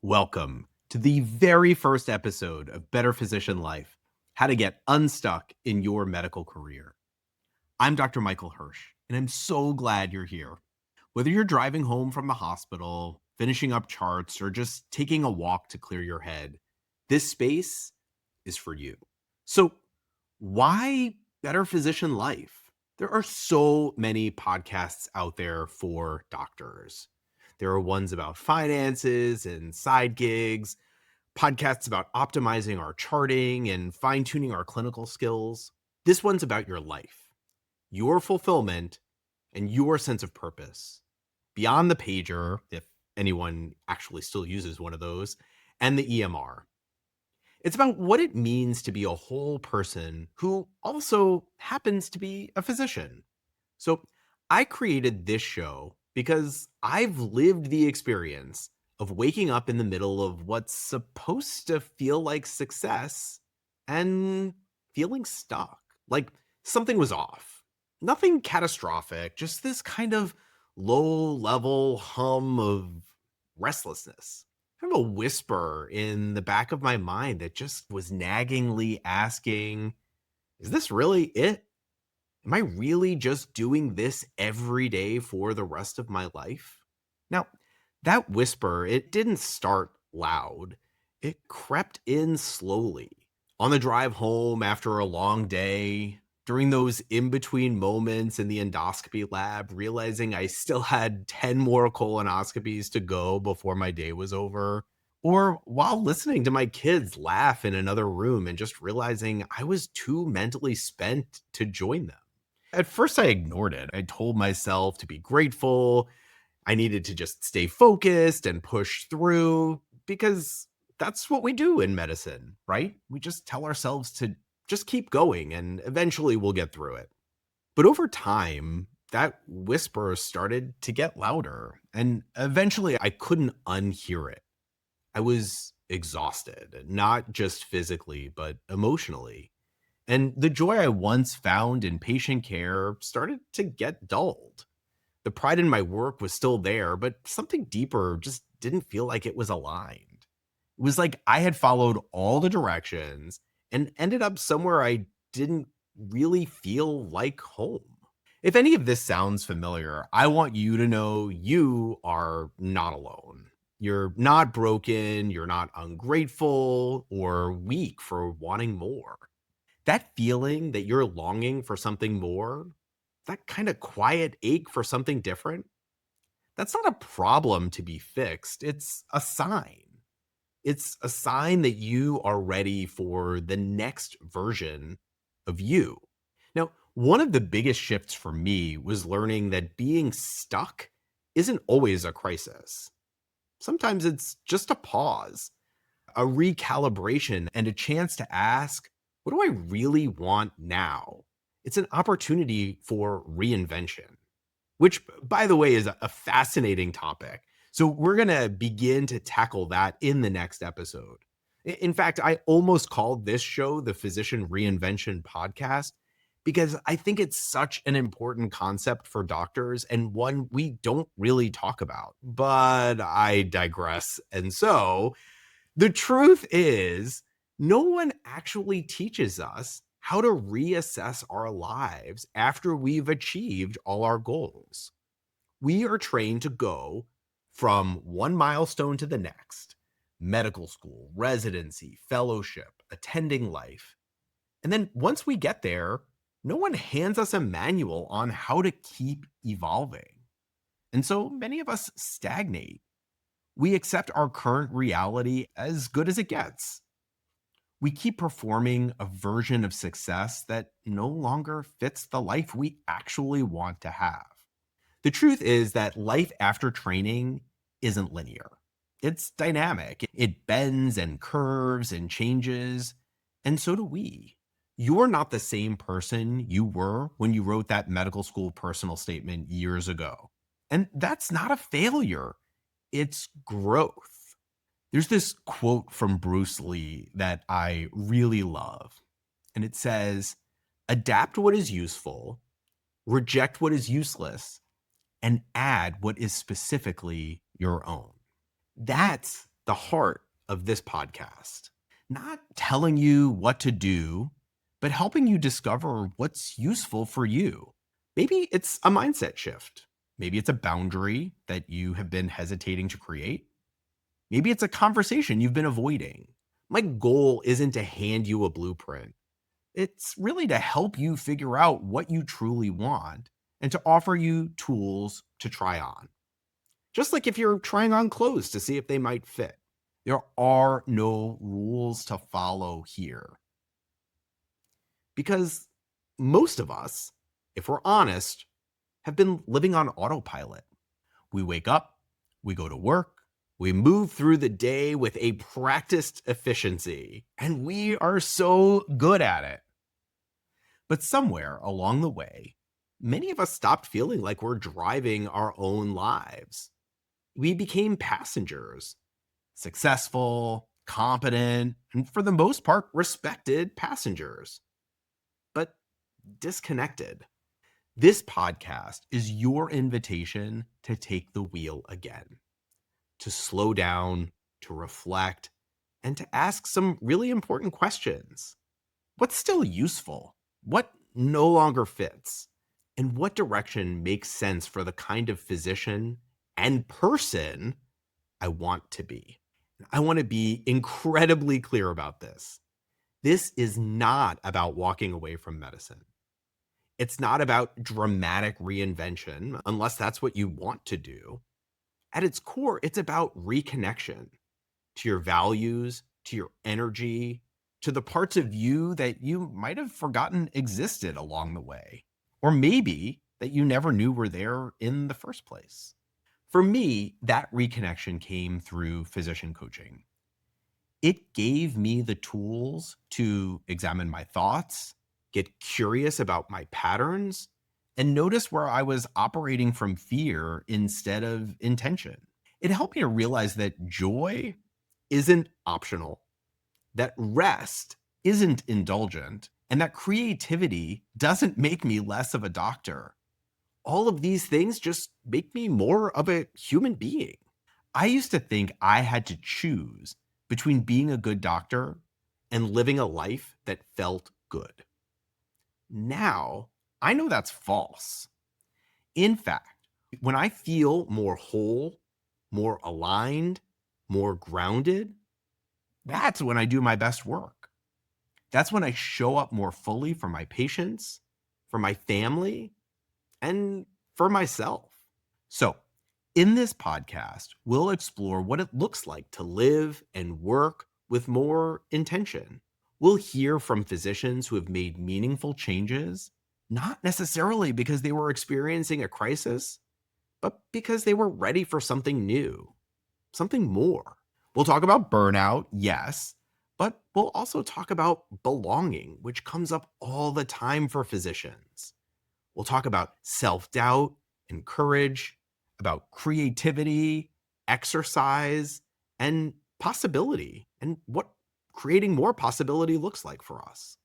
Welcome to the very first episode of Better Physician Life, How to Get Unstuck in Your Medical Career. I'm Dr. Michael Hersh, and I'm so glad you're here. Whether you're driving home from the hospital, finishing up charts, or just taking a walk to clear your head, this space is for you. So, why Better Physician Life? There are so many podcasts out there for doctors. There are ones about finances and side gigs, podcasts about optimizing our charting and fine tuning our clinical skills. This one's about your life, your fulfillment, and your sense of purpose. Beyond the pager, if anyone actually still uses one of those, and the EMR. It's about what it means to be a whole person who also happens to be a physician. So I created this show because I've lived the experience of waking up in the middle of what's supposed to feel like success and feeling stuck, like something was off. Nothing catastrophic, just this kind of low level hum of restlessness. Kind of a whisper in the back of my mind that just was naggingly asking, is this really it? Am I really just doing this every day for the rest of my life? Now, that whisper, it didn't start loud. It crept in slowly. On the drive home after a long day, during those in between moments in the endoscopy lab, realizing I still had 10 more colonoscopies to go before my day was over, or while listening to my kids laugh in another room and just realizing I was too mentally spent to join them. At first, I ignored it. I told myself to be grateful. I needed to just stay focused and push through because that's what we do in medicine, right? We just tell ourselves to just keep going and eventually we'll get through it. But over time, that whisper started to get louder and eventually I couldn't unhear it. I was exhausted, not just physically, but emotionally. And the joy I once found in patient care started to get dulled. The pride in my work was still there, but something deeper just didn't feel like it was aligned. It was like I had followed all the directions and ended up somewhere I didn't really feel like home. If any of this sounds familiar, I want you to know you are not alone. You're not broken, you're not ungrateful or weak for wanting more. That feeling that you're longing for something more, that kind of quiet ache for something different, that's not a problem to be fixed. It's a sign. It's a sign that you are ready for the next version of you. Now, one of the biggest shifts for me was learning that being stuck isn't always a crisis. Sometimes it's just a pause, a recalibration, and a chance to ask, what do I really want now? It's an opportunity for reinvention, which, by the way, is a fascinating topic. So, we're going to begin to tackle that in the next episode. In fact, I almost called this show the Physician Reinvention Podcast because I think it's such an important concept for doctors and one we don't really talk about. But I digress. And so, the truth is, no one actually teaches us how to reassess our lives after we've achieved all our goals. We are trained to go from one milestone to the next: medical school, residency, fellowship, attending life. And then once we get there, no one hands us a manual on how to keep evolving. And so many of us stagnate. We accept our current reality as good as it gets. We keep performing a version of success that no longer fits the life we actually want to have. The truth is that life after training isn't linear. It's dynamic. It bends and curves and changes, and so do we. You're not the same person you were when you wrote that medical school personal statement years ago. And that's not a failure, it's growth. There's this quote from Bruce Lee that I really love, and it says, adapt what is useful, reject what is useless, and add what is specifically your own. That's the heart of this podcast. Not telling you what to do, but helping you discover what's useful for you. Maybe it's a mindset shift. Maybe it's a boundary that you have been hesitating to create. Maybe it's a conversation you've been avoiding. My goal isn't to hand you a blueprint. It's really to help you figure out what you truly want and to offer you tools to try on. Just like if you're trying on clothes to see if they might fit. There are no rules to follow here. Because most of us, if we're honest, have been living on autopilot. We wake up, we go to work, we move through the day with a practiced efficiency, and we are so good at it. But somewhere along the way, many of us stopped feeling like we're driving our own lives. We became passengers, successful, competent, and for the most part, respected passengers, but disconnected. This podcast is your invitation to take the wheel again, to slow down, to reflect, and to ask some really important questions. What's still useful? What no longer fits? And what direction makes sense for the kind of physician and person I want to be? I want to be incredibly clear about this. This is not about walking away from medicine. It's not about dramatic reinvention, unless that's what you want to do. At its core, it's about reconnection to your values, to your energy, to the parts of you that you might have forgotten existed along the way, or maybe that you never knew were there in the first place. For me, that reconnection came through physician coaching. It gave me the tools to examine my thoughts, get curious about my patterns, and notice where I was operating from fear instead of intention. It helped me to realize that joy isn't optional, that rest isn't indulgent, and that creativity doesn't make me less of a doctor. All of these things just make me more of a human being. I used to think I had to choose between being a good doctor and living a life that felt good. Now, I know that's false. In fact, when I feel more whole, more aligned, more grounded, that's when I do my best work. That's when I show up more fully for my patients, for my family, and for myself. So, in this podcast, we'll explore what it looks like to live and work with more intention. We'll hear from physicians who have made meaningful changes, not necessarily because they were experiencing a crisis, but because they were ready for something new, something more. We'll talk about burnout, yes, but we'll also talk about belonging, which comes up all the time for physicians. We'll talk about self-doubt and courage, about creativity, exercise, and possibility, and what creating more possibility looks like for us.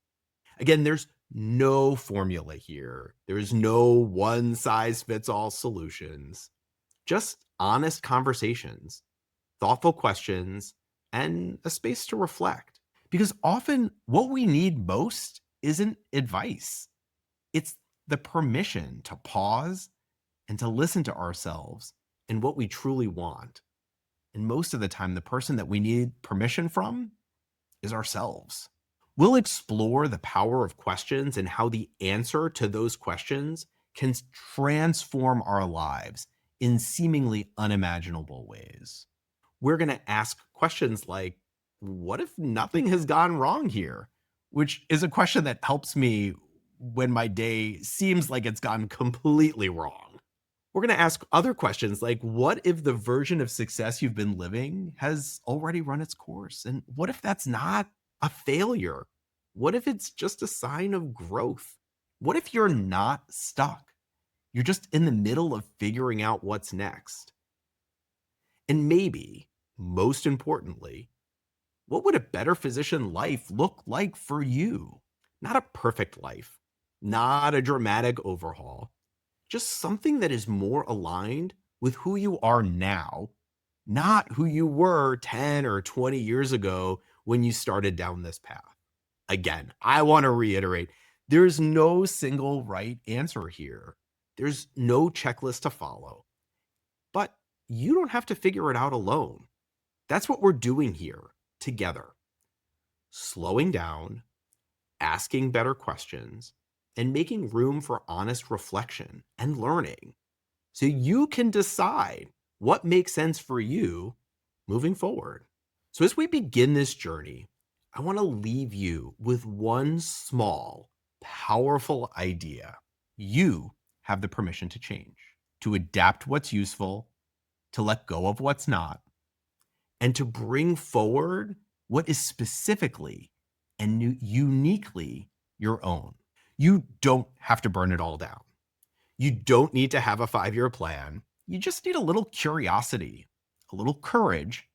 Again, there's no formula here. There's no one-size-fits-all solutions. Just honest conversations, thoughtful questions, and a space to reflect. Because often what we need most isn't advice. It's the permission to pause and to listen to ourselves and what we truly want. And most of the time, the person that we need permission from is ourselves. We'll explore the power of questions and how the answer to those questions can transform our lives in seemingly unimaginable ways. We're going to ask questions like, what if nothing has gone wrong here? Which is a question that helps me when my day seems like it's gone completely wrong. We're going to ask other questions like, what if the version of success you've been living has already run its course? And what if that's not a failure? What if it's just a sign of growth? What if you're not stuck? You're just in the middle of figuring out what's next. And maybe, most importantly, what would a better physician life look like for you? Not a perfect life, not a dramatic overhaul, just something that is more aligned with who you are now not who you were 10 or 20 years ago when you started down this path. Again, I want to reiterate, there's no single right answer here. There's no checklist to follow, but you don't have to figure it out alone. That's what we're doing here together. Slowing down, asking better questions, and making room for honest reflection and learning so you can decide what makes sense for you moving forward. So, as we begin this journey, I want to leave you with one small, powerful idea. You have the permission to change, to adapt what's useful, to let go of what's not, and to bring forward what is specifically and uniquely your own. You don't have to burn it all down. You don't need to have a 5-year plan. You just need a little curiosity, a little courage,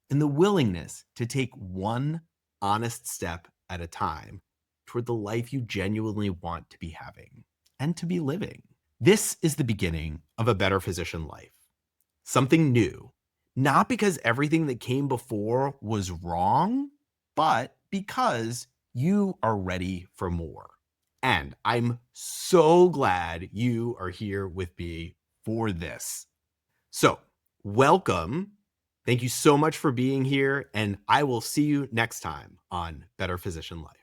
and the willingness to take one honest step at a time toward the life you genuinely want to be having and to be living. This is the beginning of a better physician life. Something new, not because everything that came before was wrong, but because you are ready for more. And I'm so glad you are here with me for this. So, welcome. Thank you so much for being here, and I will see you next time on Better Physician Life.